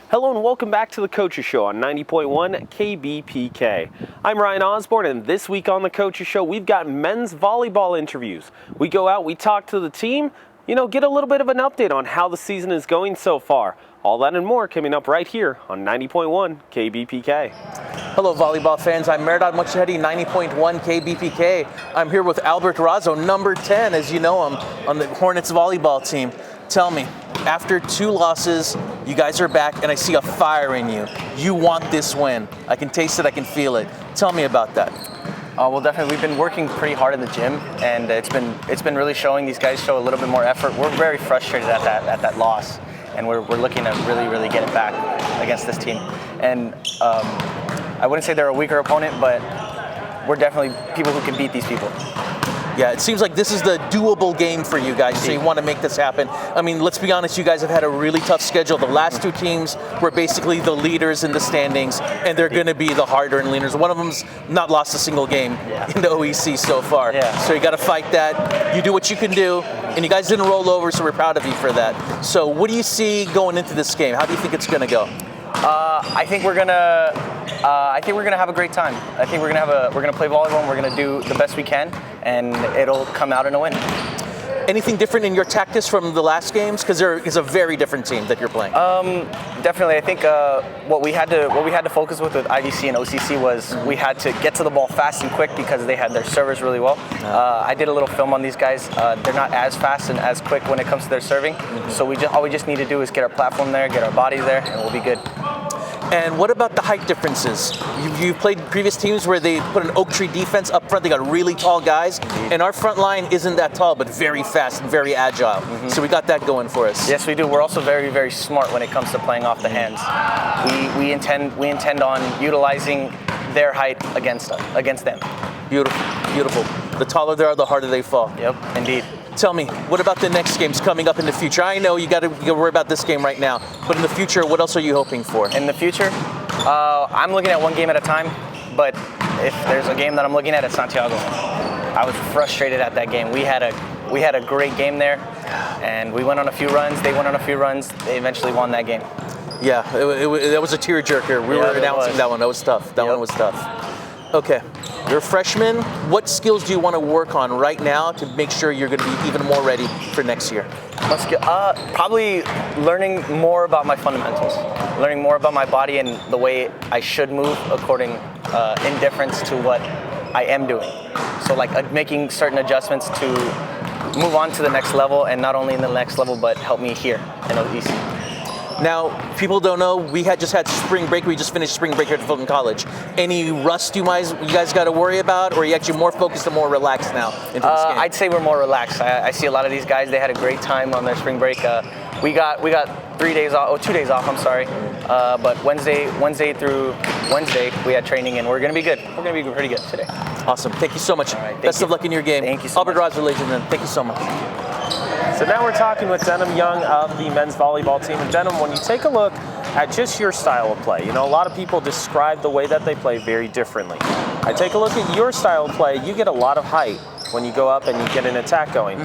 Hello and welcome back to the Coaches Show on 90.1 KBPK. I'm Ryan Osborn, and this week on the Coaches Show, we've got men's volleyball interviews. We go out, we talk to the team, get a little bit of an update on how the season is going so far. All that and more coming up right here on 90.1 KBPK. Hello, volleyball fans. I'm Meherdad Modjtahedi, 90.1 KBPK. I'm here with Albert Razo, number 10, as you know him, on the Hornets volleyball team. Tell me, after 2 losses, you guys are back, and I see a fire in you. You want this win. I can taste it, I can feel it. Tell me about that. Well, definitely, we've been working pretty hard in the gym, and it's been really showing. These guys show a little bit more effort. We're very frustrated at that loss, and we're looking to really get it back against this team. And I wouldn't say they're a weaker opponent, but we're definitely people who can beat these people. Yeah, it seems like this is the doable game for you guys, so you want to make this happen. I mean, let's be honest, you guys have had a really tough schedule. The last 2 teams were basically the leaders in the standings, and they're going to be the harder and leaners. One of them's not lost a single game in the OEC so far. Yeah. So you got to fight that. You do what you can do, and you guys didn't roll over, so we're proud of you for that. So what do you see going into this game? How do you think it's going to go? I think we're gonna have a great time. I think we're gonna play volleyball, and we're gonna do the best we can, and it'll come out in a win. Anything different in your tactics from the last games? Because there is a very different team that you're playing. Definitely, I think what we had to focus with IVC and OCC was we had to get to the ball fast and quick because they had their servers really well. I did a little film on these guys. They're not as fast and as quick when it comes to their serving. So all we just need to do is get our platform there, get our bodies there, and we'll be good. And what about the height differences? You've played previous teams where they put an oak tree defense up front. They got really tall guys. And our front line isn't that tall, but very fast and very agile. So we got that going for us. Yes, we do. We're also very, very smart when it comes to playing off the hands. We intend on utilizing their height against them. Beautiful, beautiful. The taller they are, the harder they fall. Yep, indeed. Tell me, what about the next games coming up in the future? I know you got to worry about this game right now, but in the future, what else are you hoping for? In the future, I'm looking at one game at a time, but if there's a game that I'm looking at, it's Santiago. I was frustrated at that game. We had a great game there, and we went on a few runs. They went on a few runs. They eventually won that game. Yeah, that was a tearjerker. We were announcing that one. That was tough. That one was tough. Okay, you're a freshman. What skills do you want to work on right now to make sure you're going to be even more ready for next year? Probably learning more about my fundamentals, learning more about my body and the way I should move according in difference to what I am doing. So like making certain adjustments to move on to the next level, and not only in the next level, but help me here in OEC. Now, people don't know, we just had spring break. We just finished spring break here at Fullerton College. Any rust you guys got to worry about, or are you actually more focused and more relaxed now into this game? I'd say we're more relaxed. I see a lot of these guys, they had a great time on their spring break. We got 3 days off, 2 days off, I'm sorry. But Wednesday through Wednesday, we had training, and we're going to be good. We're going to be pretty good today. Awesome. Thank you so much. All right, Best of luck in your game. Thank you so Albert much. Razo, ladies and gentlemen. Thank you so much. So now we're talking with Denim Young of the men's volleyball team. And Denim, when you take a look at just your style of play, a lot of people describe the way that they play very differently. I take a look at your style of play, you get a lot of height when you go up and you get an attack going.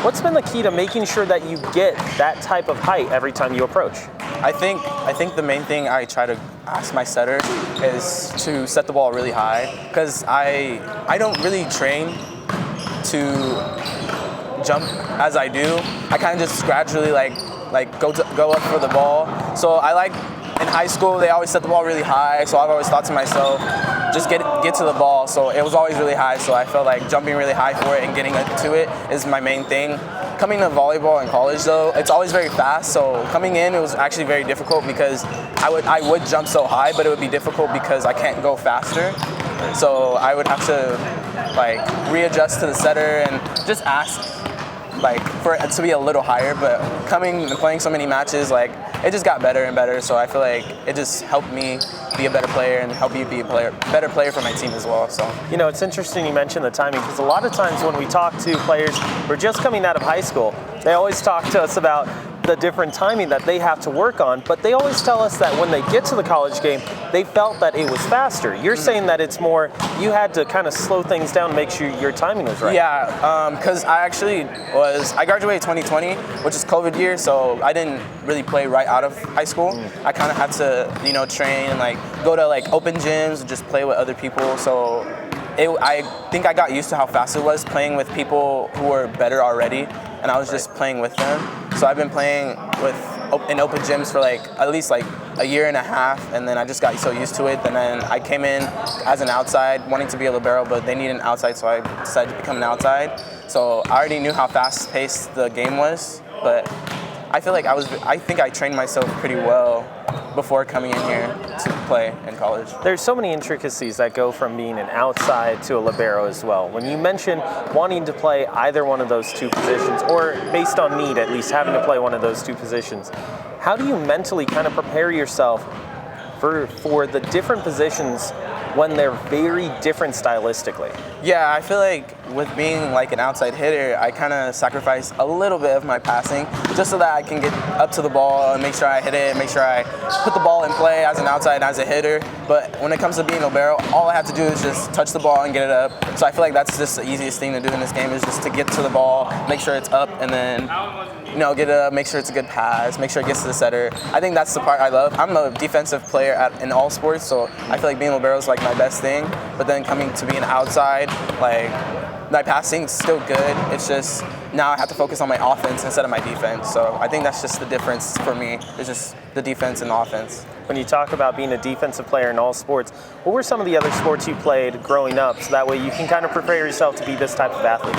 What's been the key to making sure that you get that type of height every time you approach? I think the main thing I try to ask my setter is to set the ball really high, because I don't really train to jump as I do. I kind of just gradually go up for the ball. So I like, in high school they always set the ball really high, so I've always thought to myself, just get to the ball. So it was always really high, so I felt like jumping really high for it and getting to it is my main thing. Coming to volleyball in college though, it's always very fast, so coming in it was actually very difficult because I would jump so high, but it would be difficult because I can't go faster. So I would have to readjust to the setter and just ask for it to be a little higher. But coming and playing so many matches, it just got better and better. So I feel like it just helped me be a better player and help you be a better player for my team as well. So it's interesting you mentioned the timing, because a lot of times when we talk to players who are just coming out of high school, they always talk to us about the different timing that they have to work on, but they always tell us that when they get to the college game, they felt that it was faster. You're saying that it's more, you had to kind of slow things down to make sure your timing was right. Yeah, because I graduated 2020, which is COVID year, so I didn't really play right out of high school. I kind of had to, train and like go to like open gyms and just play with other people. So I think I got used to how fast it was playing with people who were better already, and I was just playing with them. So I've been playing in open gyms for like at least like a year and a half, and then I just got so used to it. And then I came in as an outside, wanting to be a libero, but they need an outside, so I decided to become an outside. So I already knew how fast-paced the game was, but I feel like I think I trained myself pretty well before coming in here to play in college. There's so many intricacies that go from being an outside to a libero as well. When you mention wanting to play either one of those two positions, or based on need at least having to play one of those two positions, how do you mentally kind of prepare yourself for the different positions when they're very different stylistically? Yeah, I feel like with being like an outside hitter, I kind of sacrifice a little bit of my passing just so that I can get up to the ball and make sure I hit it, make sure I put the ball in play as an outside and as a hitter. But when it comes to being a libero, all I have to do is just touch the ball and get it up. So I feel like that's just the easiest thing to do in this game, is just to get to the ball, make sure it's up, and then get it up, make sure it's a good pass, make sure it gets to the setter. I think that's the part I love. I'm a defensive player in all sports, so I feel like being a libero is like my best thing. But then coming to being outside, like my passing's still good. It's just now I have to focus on my offense instead of my defense. So I think that's just the difference for me. It's just the defense and the offense. When you talk about being a defensive player in all sports, what were some of the other sports you played growing up, so that way you can kind of prepare yourself to be this type of athlete?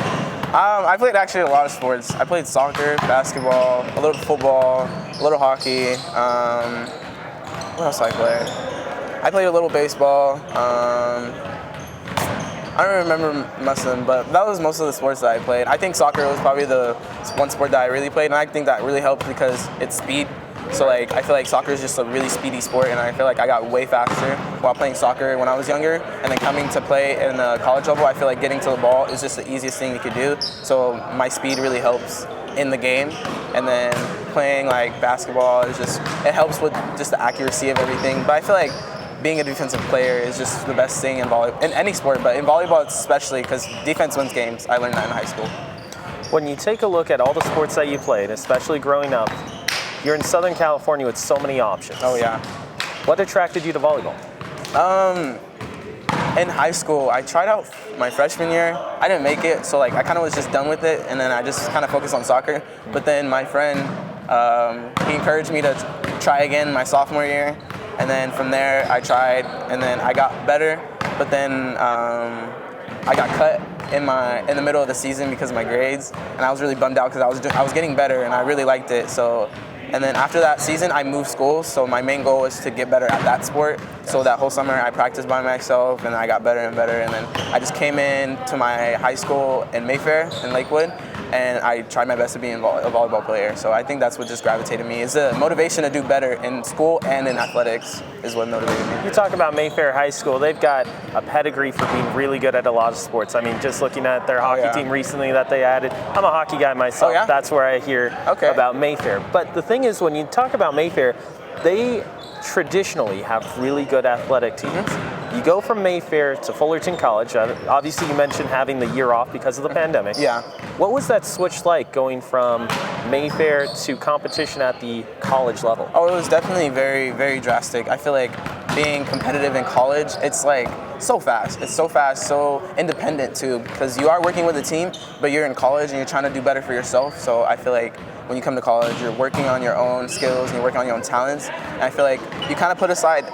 I played actually a lot of sports. I played soccer, basketball, a little football, a little hockey. What else did I play? I played a little baseball. I don't remember most of them, but that was most of the sports that I played. I think soccer was probably the one sport that I really played, and I think that really helped because it's speed. So like I feel like soccer is just a really speedy sport, and I feel like I got way faster while playing soccer when I was younger. And then coming to play in the college level, I feel like getting to the ball is just the easiest thing you could do. So my speed really helps in the game. And then playing like basketball is it helps with just the accuracy of everything. But I feel like being a defensive player is just the best thing in volleyball, in any sport, but in volleyball especially, because defense wins games. I learned that in high school. When you take a look at all the sports that you played, especially growing up, you're in Southern California with so many options. Oh yeah. What attracted you to volleyball? In high school, I tried out my freshman year. I didn't make it, so like I kind of was just done with it, and then I just kind of focused on soccer. But then my friend, he encouraged me to try again my sophomore year, and then from there I tried, and then I got better. But then I got cut in the middle of the season because of my grades, and I was really bummed out because I was getting better and I really liked it. So. And then after that season, I moved schools, so my main goal was to get better at that sport. So that whole summer, I practiced by myself, and I got better and better. And then I just came in to my high school in Mayfair, in Lakewood, and I tried my best to be a volleyball player. So I think that's what just gravitated me, is the motivation to do better in school and in athletics is what motivated me. You talk about Mayfair High School, they've got a pedigree for being really good at a lot of sports. I mean, just looking at their hockey team recently that they added, I'm a hockey guy myself. That's where I hear about Mayfair. But the thing is, when you talk about Mayfair, they traditionally have really good athletic teams. You go from Mayfair to Fullerton College. Obviously, you mentioned having the year off because of the pandemic. Yeah. What was that switch like going from Mayfair to competition at the college level? Oh, it was definitely very, very drastic. I feel like being competitive in college, it's like so fast. It's so fast, so independent too, because you are working with a team, but you're in college and you're trying to do better for yourself. So I feel like when you come to college, you're working on your own skills and you're working on your own talents. And I feel like you kind of put aside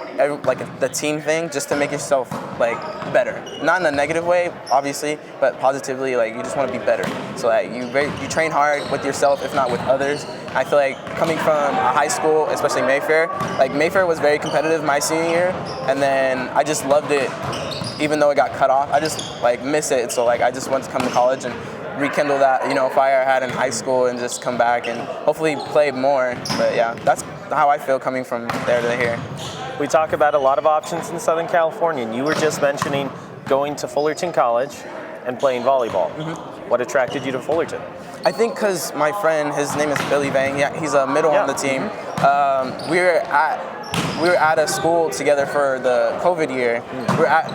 like the team thing just to make yourself like better. Not in a negative way, obviously, but positively, like you just want to be better. So that you train hard with yourself, if not with others. I feel like coming from a high school, especially Mayfair, like Mayfair was very competitive my senior year, and then I just loved it, even though it got cut off. I just like miss it. So like I just want to come to college and rekindle that, fire I had in high school and just come back and hopefully play more. But yeah, that's how I feel coming from there to here. We talk about a lot of options in Southern California, and you were just mentioning going to Fullerton College and playing volleyball. What attracted you to Fullerton? I think because my friend, his name is Billy Vang. Yeah, he's a middle on the team. We were at a school together for the COVID year.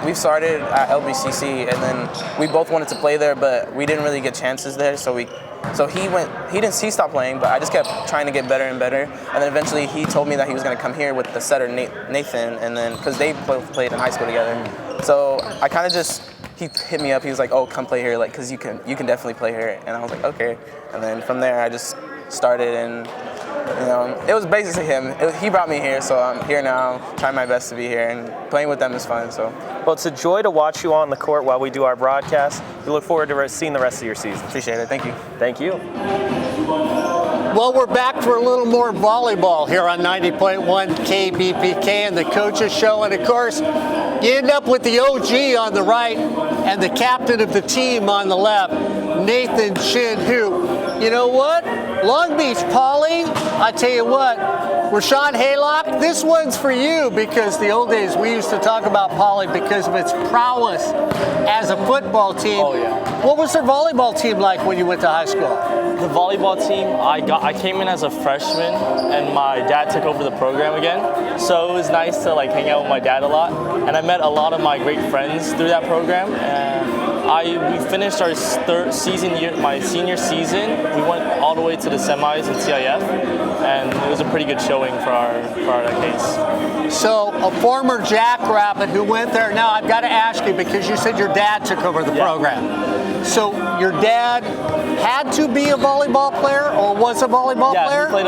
We started at LBCC, and then we both wanted to play there, but we didn't really get chances there. So he stopped playing, but I just kept trying to get better and better. And then eventually he told me that he was going to come here with the setter Nathan, and then because they both played in high school together. So I kind of he hit me up. He was like, "Oh, come play here, like, cause you can definitely play here." And I was like, "Okay." And then from there, I just started, and it was basically him. He brought me here, so I'm here now, trying my best to be here, and playing with them is fun. So, well, it's a joy to watch you on the court while we do our broadcast. We look forward to seeing the rest of your season. Appreciate it. Thank you. Thank you. Well, we're back for a little more volleyball here on 90.1 KBPK and the Coaches Show. And of course, you end up with the OG on the right and the captain of the team on the left, Nathan Chin, who, you know what? Long Beach Poly, I tell you what, Rashawn Haylock, this one's for you, because the old days we used to talk about Poly because of its prowess as a football team. Oh, yeah. What was their volleyball team like when you went to high school? The volleyball team, I came in as a freshman, and my dad took over the program again. So it was nice to hang out with my dad a lot, and I met a lot of my great friends through that program. And we finished our my senior season. We went all the way to the semis in CIF, and it was a pretty good showing for our case. So a former Jackrabbit who went there. Now I've got to ask you, because you said your dad took over the program. So your dad had to be a volleyball player, or was a volleyball player? Yeah, he played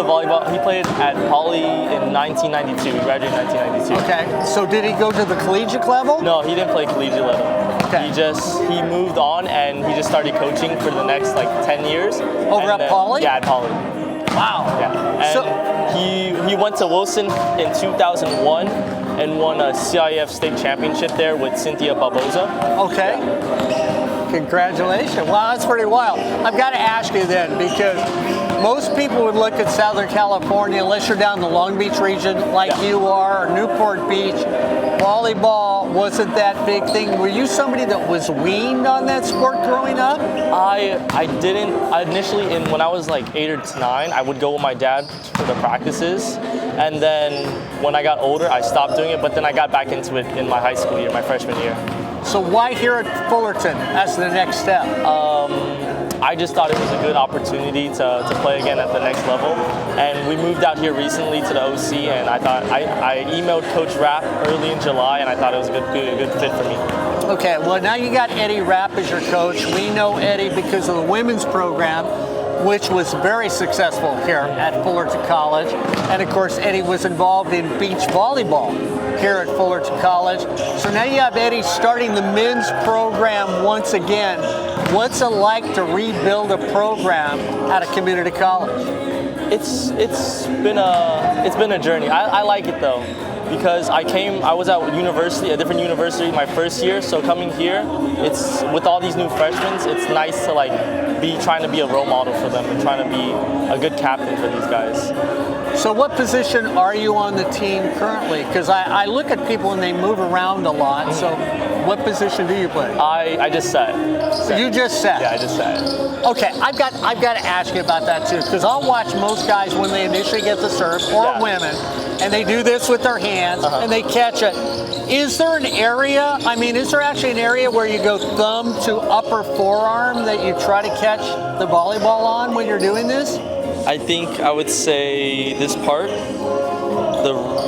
He played at Poly in 1992. He graduated in 1992. Okay. So did he go to the collegiate level? No, he didn't play collegiate level. Okay. He moved on, and he just started coaching for the next 10 years. Over at Poly? Yeah, at Poly. Wow. Yeah. And he went to Wilson in 2001 and won a CIF state championship there with Cynthia Barboza. Okay. Yeah. Congratulations. Wow, that's pretty wild. I've got to ask you then, because most people would look at Southern California, unless you're down in the Long Beach region like you are, or Newport Beach. Volleyball wasn't that big thing. Were you somebody that was weaned on that sport growing up? I didn't. Initially, when I was 8 or 9, I would go with my dad for the practices. And then when I got older, I stopped doing it, but then I got back into it in my high school year, my freshman year. So why here at Fullerton as the next step? I just thought it was a good opportunity to play again at the next level. And we moved out here recently to the OC, and I thought I emailed Coach Rapp early in July, and I thought it was a good fit for me. Okay, well now you got Eddie Rapp as your coach. We know Eddie because of the women's program, which was very successful here at Fullerton College. And of course, Eddie was involved in beach volleyball here at Fullerton College. So now you have Eddie starting the men's program once again. What's it like to rebuild a program at a community college? It's been a journey. I like it though, because I was at a different university my first year, so coming here, it's with all these new freshmen, it's nice to trying to be a role model for them and trying to be a good captain for these guys. So what position are you on the team currently? Because I look at people and they move around a lot. So what position do you play? I just set. So you just set? Yeah, I just set. Okay, I've got to ask you about that too, because I'll watch most guys when they initially get the serve, or women, and they do this with their hands and they catch it. Is there an area, is there actually an area where you go thumb to upper forearm that you try to catch the volleyball on when you're doing this? I think I would say this part.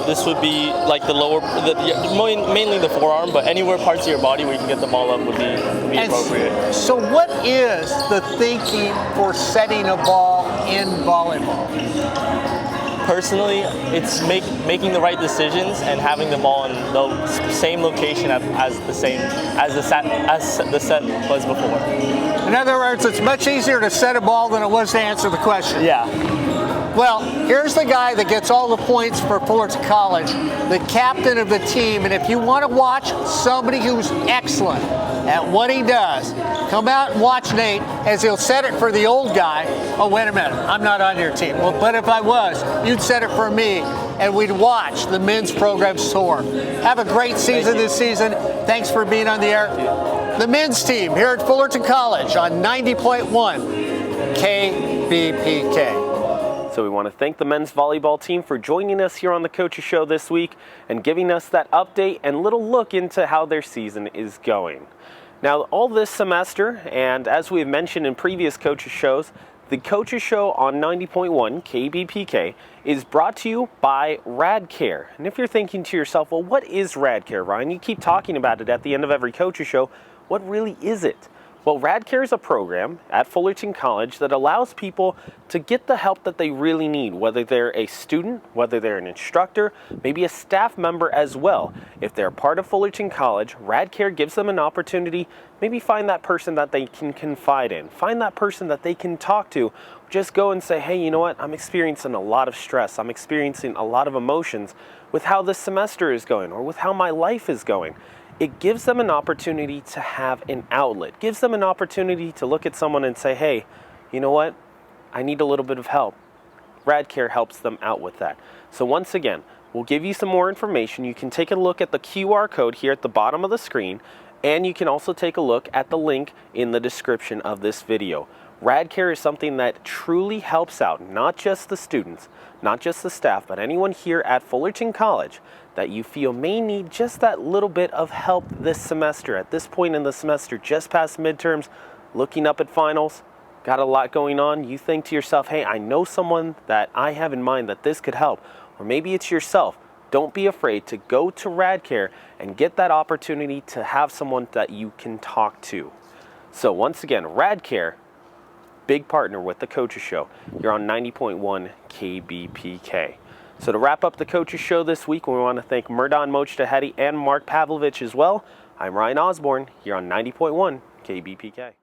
This would be the lower, mainly the forearm, but anywhere parts of your body where you can get the ball up would be appropriate. So what is the thinking for setting a ball in volleyball? Personally, it's making the right decisions and having the ball in the same location as the set was before. In other words, it's much easier to set a ball than it was to answer the question. Yeah. Well, here's the guy that gets all the points for Fullerton College, the captain of the team. And if you want to watch somebody who's excellent at what he does, come out and watch Nate as he'll set it for the old guy. Oh, wait a minute, I'm not on your team. Well, but if I was, you'd set it for me, and we'd watch the men's program soar. Have a great season this season. Thanks for being on the air. The men's team here at Fullerton College on 90.1 KBPK. So we want to thank the men's volleyball team for joining us here on the Coaches Show this week and giving us that update and little look into how their season is going. Now, all this semester, and as we have mentioned in previous Coaches Shows, the Coaches Show on 90.1 KBPK is brought to you by RAD Care. And if you're thinking to yourself, well, what is RAD Care, Ryan? You keep talking about it at the end of every Coaches Show. What really is it? Well, RAD Care is a program at Fullerton College that allows people to get the help that they really need, whether they're a student, whether they're an instructor, maybe a staff member as well. If they're part of Fullerton College, RAD Care gives them an opportunity, maybe find that person that they can confide in, find that person that they can talk to. Just go and say, hey, you know what? I'm experiencing a lot of stress. I'm experiencing a lot of emotions with how this semester is going or with how my life is going. It gives them an opportunity to have an outlet, gives them an opportunity to look at someone and say, hey, you know what? I need a little bit of help. RAD Care helps them out with that. So once again, we'll give you some more information. You can take a look at the QR code here at the bottom of the screen, and you can also take a look at the link in the description of this video. RAD Care is something that truly helps out not just the students, not just the staff, but anyone here at Fullerton College that you feel may need just that little bit of help this semester. At this point in the semester, just past midterms, looking up at finals, got a lot going on. You think to yourself, hey, I know someone that I have in mind that this could help. Or maybe it's yourself. Don't be afraid to go to RAD Care and get that opportunity to have someone that you can talk to. So once again, RAD Care, big partner with the Coaches Show. You're on 90.1 KBPK. So to wrap up the Coaches Show this week, we want to thank Meherdad Modjtahedi and Mark Pavlovich as well. I'm Ryan Osborn here on 90.1 KBPK.